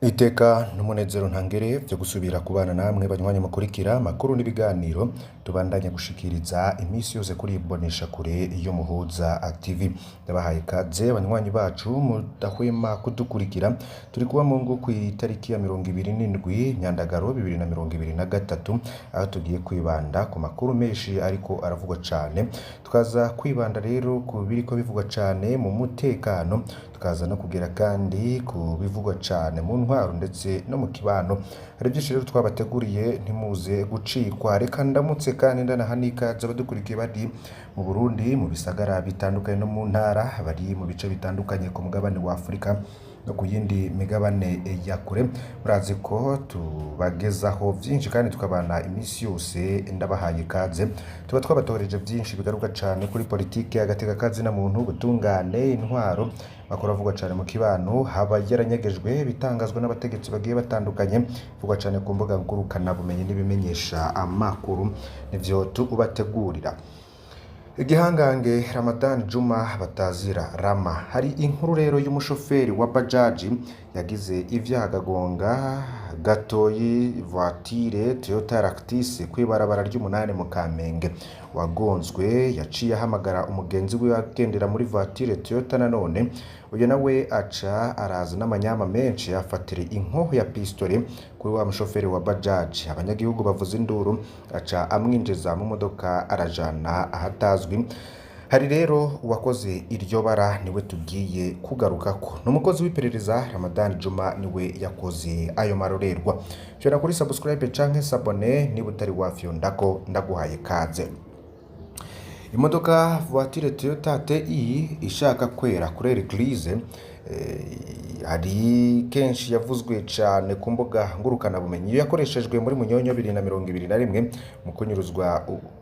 Iteka n'umunezero ntangere vyo gusubira kubana namwe banywanyi mukurikira makuru n'ibiganiro tubandanya gushikiriza imisi yose kuri Bonesha kure yo Muhuza TV. Ndabahaye kaze banywanyi bacu mudahwema kudukurikira. Turi kuba mu ngo kw'itariki ya 27 Nyandagaro 2023 aho tugiye kwibanda ku makuru menshi ariko aravugwa cane. Tukaza kwibanda rero ku biriko bivugwa cane mu mutekano, tukaza no kugera kandi ku bivugwa cane mu ntwaro ndetse no mu kibano. Hari byinshi rero twabateguriye ntimuze gucikwa. Reka ndamutse kandi ndanahanika z'abadukurikiye bari mu Burundi, mu bisagara bitandukanye no mu ntara, bari mu bice bitandukanye ku mugabane wa Afrika no ku yindi migabane ya kure. Murazi ko tubagezaho byinshi kandi tukabana imisi yose. Ndabahaye kaze. Tuba twabatoreje byinshi bigaruka cane kuri politike, agateka kazi na muntu, gutungane, intwaro, makuru avugwa cane mu kibano, haba yaranyegejwe bitangazwa n'abategetsi bagiye batandukanye, vugwa cane ku mbuga ngurukana bumenyi n'ibimenyesha amakuru, nivyo tubategurira. Igihangange Ramadhan Juma Batazira Rama. Hari inkuru rero y'umushoferi wa bajaji yagize ivyaha agagonga gatoyi voiture Toyota Lactis kwibarabara ry'umunani mu Kamenge. Wagonzwe yaciye ahamagara umugenzi we agendera muri voiture Toyota nanone, uyu nawe aca araza n'amanyama menshi afatira inkoho ya pistole kuri wa mushoferi wa bajaji. Abanyagihugu bavuza induru, aca amwinjiza mu modoka arajana ahatazwi. Hari rero uwakoze iryo bara niwe tugiye kugarukako. N'umukozi w'iperereza Ramadhan Juma niwe yakoze ayo marorerwa. Shora kuri subscribe canke s'abone niba utari wafyondako, ndaguhaye kaze. Imodoka voiture Toyota TI ishaka kwera kuri Eglise ari kenshi yavuzwe cane ku mbuga ngurukana bumenyi. Yakoreshejwe muri Munyonyo 2021 mu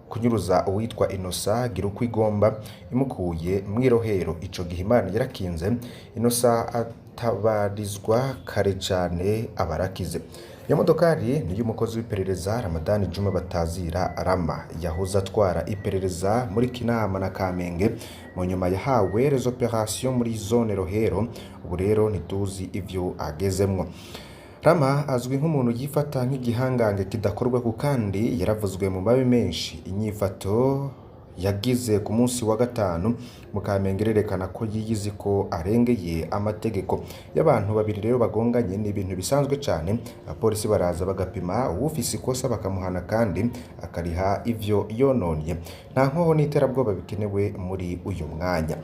kunyuruza uwitwa Innocent Girukwigomba imukuye mwirohero. Ico gihe Imana yarakinze Innocent atabarizwa kare cane abarakize. Iyo modokari ni y'umukozi w'iperereza Ramadhan Juma Batazira Rama, yahoze atwara iperereza muri Kinama na Kamenge. Mu nyuma yahawe les opérations muri zone Rohero, ubu rero ntituzi ivyo agezemwo. Rama azwi nk'umuntu yifata nk'igihangange kidakorwa ku kandi yaravuzwe mu mabi menshi. Inyifato yagize ku munsi wa gatanu mu Kamenge rerekana ko yiyizi ko arengeye amategeko. Y'abantu babiri rero bagonganye ni ibintu bisanzwe cane. Abapolisi baraza bagapima uwufise ikosa bakamuhana kandi akariha ivyo yononye. Nta nkoho n'iterabwoba bikenewe muri uyu mwanya.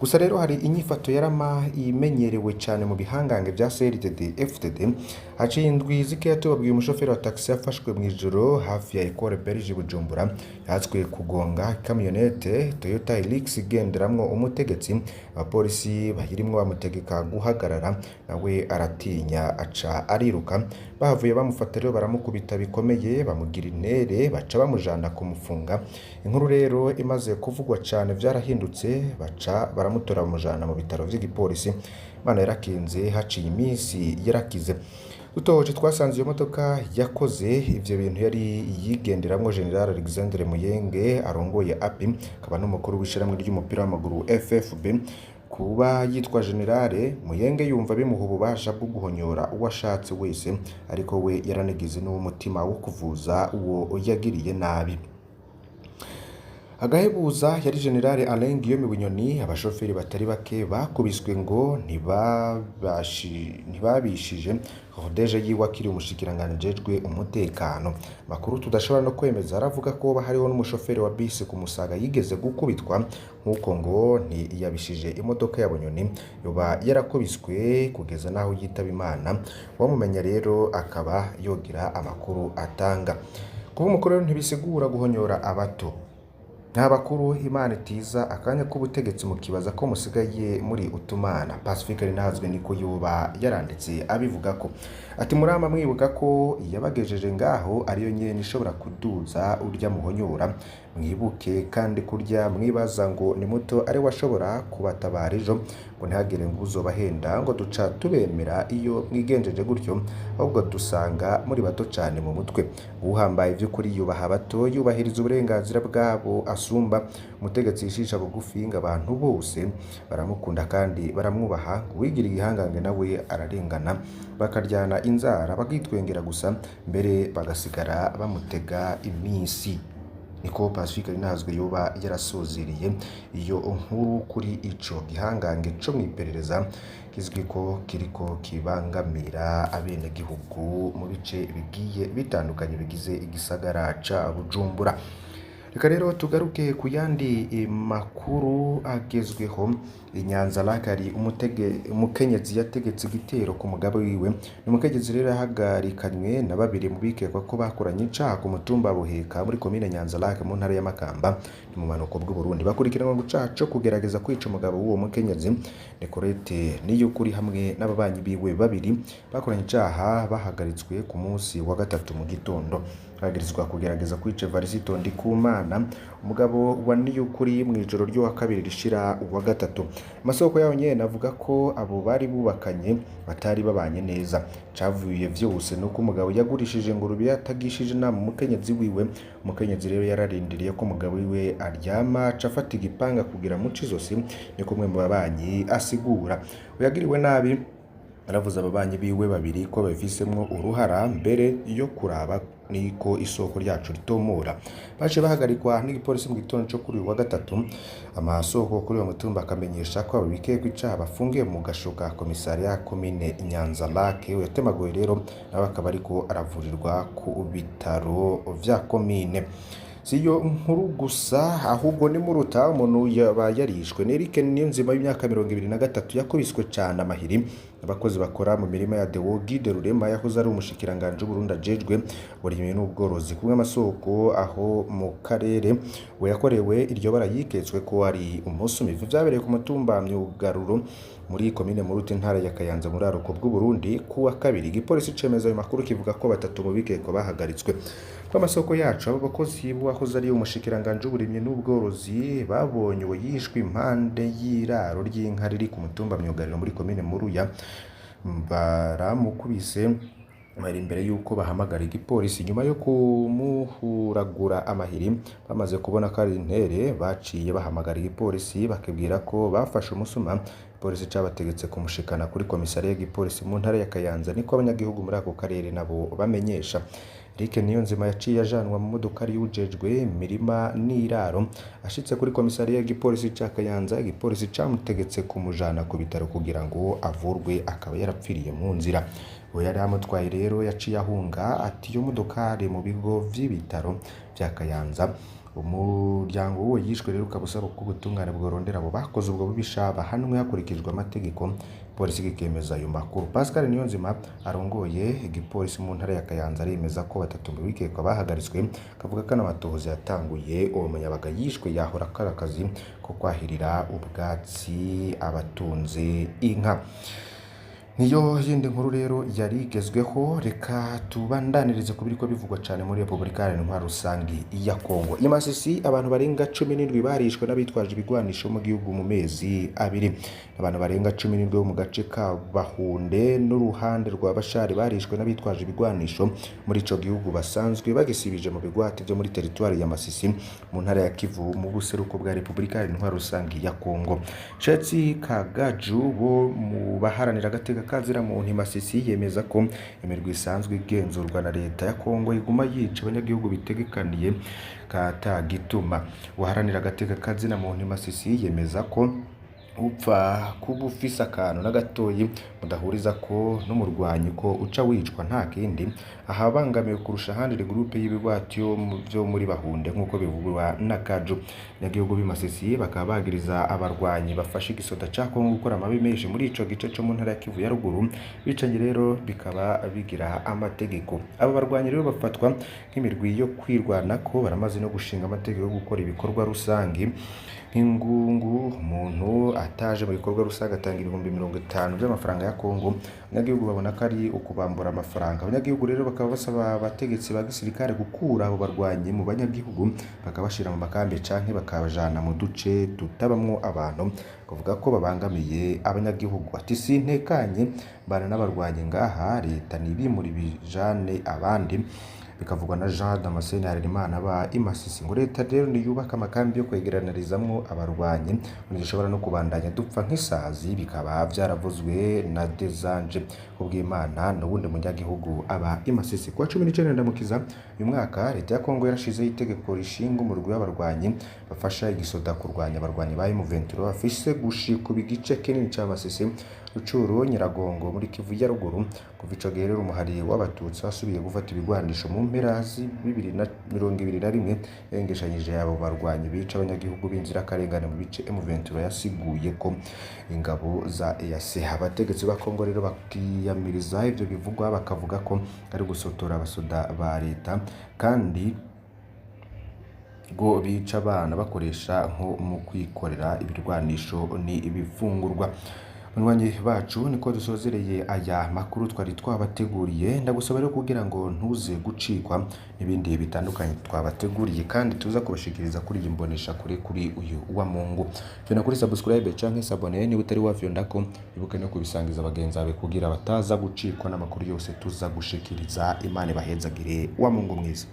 Gusa rero hari inyifato ya Rama imenyerewe cane mu bihangange vya CRDD FDD. Haciye indwi zikeya tubabwiye umushoferi wa taxi yafashwe mw'ijoro hafi ya Ecole Belge Bujumbura, yatswe kugonga kamyonete Toyota Hilux igenderamwo umutegetsi. Abapolisi bayirimwo bamutegeka guhagarara, nawe aratinya aca ariruka. Bahavuye bamufata rero baramukubita bikomeye, bamugira intere, baca bamujana kumufunga. Inkuru rero imaze kuvugwa cane vyarahindutse, baca baramutora bamujana mu bitaro vy'igipolisi. Imana yarakinze haciye imisi yarakize. Dutohoje twasanze iyo modoka yakoze ivyo bintu yari yigenderamwo General Alexandre Muyenge arongoye API, akaba n'umukuru w'ishiramwe ry'umupira w'amaguru FFB. Kuba yitwa Generale Muyenge yumva bimuha ububasha bwo guhonyora uwashatse wese, ariko we yaranigize n'umutima wo kuvuza uwo yagiriye nabi. Agahebuza yari Generale Alain Guillaume Bunyoni. Abashoferi batari bake bakubiswe ngo ntibabishije rodeje yiwa kiri umushikiranganje jejwe umutekano. Makuru tudashobora no kwemeza aravuga ko hariho n'umushoferi wa bisi ku Musaga yigeze gukubitwa nkuko ngo ntiyabishije imodoka ya Bunyoni, yoba yarakubiswe kugeza naho yitaba Imana. Wamumenya rero akaba yogira amakuru atanga. Kuba umukuru ntibisigura guhonyora abato. Nta bakuru Imana itiza akanya k'ubutegetsi mukibaza ko musigaye muri utumana. Pacifique rinahazwe niko yoba yaranditse abivuga ko ati murama mwibuka ko yabagejeje ngaho ariyo nyene ishobora kuduza urya muhonyora. mwibuke kandi kurya mwibaza ngo ni muto ari washobora kubatabara ejo, ngo ntihagire ngo uzobahenda ngo duca tubemera iyo mwigenjeje gutyo, ahubwo dusanga muri bato cyane mu mutwe. Uhambaye by'ukuri yubaha abato, yubahiriza uburenganzira bwabo asumba. Umutegetsi yishisha bugufi ngo abantu bose baramukunda kandi baramwubaha, uwigira igihangange nawe ararengana, bakaryana inzara bakitwengera gusa, mbere bagasigara bamutega iminsi. Niko Pacifique Ninahazwe yoba yarasozeriye iyo nkuru kuri ico gihangange co mwiperereza kizwi ko kiriko kibangamira abenegihugu mu bice bigiye bitandukanye bigize igisagara ca Bujumbura. Reka rero tugaruke ku yandi makuru agezweho. Inyanza Lakari umukenyezi yategetse igitero ku mugabo wiwe. Ni umukenyezi rero yahagarikanywe na babiri mu bikekwa ko bakoranye icaha ku mutumba Buheka muri komine Nyanza Lake mu ntara ya Makamba ni mu manuko bw'u Burundi. Bakurikiranwa mu caha co kugerageza kwica umugabo w'uwo mukenyezi. Nikorete Niyukuri hamwe n'ababanyi biwe babiri bakoranye icaha bahagaritswe ku munsi wa gatatu mu gitondo. Bagirizwa kugerageza kwica Varisito Ndikumana umugabo wa Niyukuri mu ijoro ryo wa kabiri rishira uwa gatatu. Amasoko yaho nyene avuga ko abo bari bubakanye batari babanye neza. Cavuye vyose nuko umugabo yagurishije ingurube yatagishije inama umukenyezi wiwe. Umukenyezi rero yararindiriye ko umugabo wiwe aryama cafata igipanga kugira muci izosi, ni kumwe mu babanyi asigura. Uyagiriwe nabi aravuza ababanyi biwe babiri ko babifisemwo uruhara mbere yo kuraba niko isoko ryacu ritomora. Baje bahagarikwa n'igipolisi mu gitondo cyo kuri wa gatatu. Amasoko kuri uwo mutumba akamenyesha ko ababikeye kwicaha bafungiye mu gashoka komisariya komine Nyanza Lake. Yatemaguye rero nawe akaba ariko aravurirwa ku bitaro vya komine. Siyo nkuru gusa ahubwo ni muruta umuntu yaba yarishwe. Eric Niyonzima y'imyaka 23 yakubiswe cyane amahiri abakozi bakora mu mirima ya Dewogi de Rurema yahoze ari umushikiranganje Burundi ajejwe uburimyi n'ubworozi. Kumwe amasoko aho mu karere we yakorewe iryo bara yiketswe ko ari umusumi. Vyabereye ku mutumba Myugaruro muri komine Muruti ntara ya Kayanza muri aruko bw'u Burundi ku wa kabiri. Igipolisi cemeza ayo makuru kivuga ko batatu mu bikeko bahagaritswe. Kwa masoko yacu abo bakozi bahoze ari umushikiranganje uburimyi n'ubworozi babonye uwo yishwe impande y'iraro ry'inka riri ku mutumba Myugariro muri komine Muruya. Baramukubise bari imbere yuko bahamagara igipolisi. Nyuma yo kumuhuragura amahiri bamaze kubona ko ari intere, baciye bahamagara igipolisi bakibwira ko bafashe umusuma. Polisi cabategetse kumushikana kuri komisariya y'igipolisi mu ntara ya Kayanza, niko abanyagihugu muri ako karere nabo bamenyesha. Eric Niyonzima yaciye ajanwa mu modoka yujejwe imirima n'iraro. Ashitse kuri komisariya y'igipolisi ca Kayanza, igipolisi camutegetse kumujana ku bitaro kugira ngo avurwe, akaba yarapfiriye mu nzira. Uwo yari amutwaye rero yaciye ahunga ati iyo modokari mu bigo vy'ibitaro vya Kayanza. Umuryango wo yishwe rero ukabusaba ko ubutungane bworondera abo bakoze ubwo bubisha bahanwe hakurikijwe amategeko. Polisi gikemeza ayo makuru. Pascal Niyonzima arongoye igipolisi mu ntara ya Kayanza aremeza ko batatu mu bikekwa bahagaritswe, kavuga ko n'amatohoza yatanguye. Uwo munyabaga yishwe yahora akazi ko kwahirira ubwatsi abatunze inka. Niyo yindi nkuru rero yari igezweho. Reka tubandanirize kubiriko bivugwa cyane muri Republika Iharanira Rusangi ya Kongo. Imasisi abantu barenga 17 barishwe n'abitwaje ibigwanisho mu gihugu mu mezi abiri. Abantu barenga 17 bo mu gace ka Bahunde n'uruhande rwa Bashari barishwe n'abitwaje ibigwanisho muri ico gihugu basanzwe bagisibije mu bigwati byo muri territoire ya Masisi mu ntara ya Kivu mu buseruko bwa Republika Iharanira Rusangi ya Kongo. Chetsi Kagaju bo mu baharanira agateka kazira mu Masisi yemeza ko imirwi isanzwe igenzurwa na leta ya Kongo iguma yica abanyagihugu bitegekaniye katagituma. Uharanira agateka kazina mu Masisi yemeza ko upfa kuba ufise akantu n'agatoyi mudahuriza ko n'umurwanyi ko uca wicwa nta kindi. Ahabangamiwe kurusha ahandi groupe y'ibigwati byo muri Bahunde nk'uko bivugwa na Kaju. Nyagihugu b'Imasisi bakaba bagiriza abarwanyi bafashe igisoda ca Kongo gukora amabi menshi muri ico gice cyo mu ntara ya Kivu ya ruguru. Bicanye rero bikaba bigira amategeko. Aba barwanyi rero bafatwa nk'imirwi yo kwirwana ko baramaze no gushinga amategeko yo gukora ibikorwa rusangi nk'ingungu umuntu ataje mu bikorwa rusange atanga ibihumbi 50 by'amafaranga ya Kongo. Abanyagihugu babona ko ari ukubambura amafaranga. Abanyagihugu rero bakaba basaba abategetsi ba gisirikare gukura abo barwanyi mu banyagihugu bakabashira mu makambi canke bakabajana mu duce tutabamwo abantu, kuvuga ko babangamiye abanyagihugu. Ati sintekanye bana n'abarwanyi ngaha, leta nibimura ibijane abandi. Bikavugwa na Jean Damascene Harerimana ba Imasisi ngo leta rero niyubaka amakambi yo kwegeranirizamwo abarwanyi zishobora no kubandanya dupfa nk'isazi. Bikaba vyaravuzwe na Desanje Kubwimana n'ubundi munyagihugu aba Imasisi. Kuwa 19 Ndamukiza uyu mwaka leta ya Kongo yarashizeho itegeko rishinga umurwi w'abarwanyi bafasha igisoda kurwanya abarwanyi ba M23 bafise gushika igice kinini ca Masisi, Rucuru, Nyiragongo muri Kivu ya ruguru. Kuva ico gihe rero umuhari w'abatutsi wasubiye gufata ibigwanisho mu mpera zi 2021 yengeshanyije abo barwanyi bica abanyagihugu b'inzirakarengane mu bice M23 yasiguye ko ingabo za EAC. Abategetsi ba Kongo rero bakiyamiriza ivyo bivugwa, bakavuga ko ari gusotora abasoda ba leta kandi ngo bica abana bakoresha nko mu kwikorera ibirwanisho ni ibifungurwa. Banywanyi bacu niko dusozereye aya makuru twari twabateguriye. Ndagusaba rero kugira ngo ntuze gucikwa n'ibindi bitandukanye twabateguriye kandi tuza kubashikiriza kuri iyi mbonesha kuri uyu wa Mungu. Fena kuri subscribe canke s'abonner ni utari wavyondako, ibuke no kubisangiza abagenzi bawe kugira bataza gucikwa n'amakuru yose tuza gushikiriza. Imana bahezagire wa Mungu mwiza.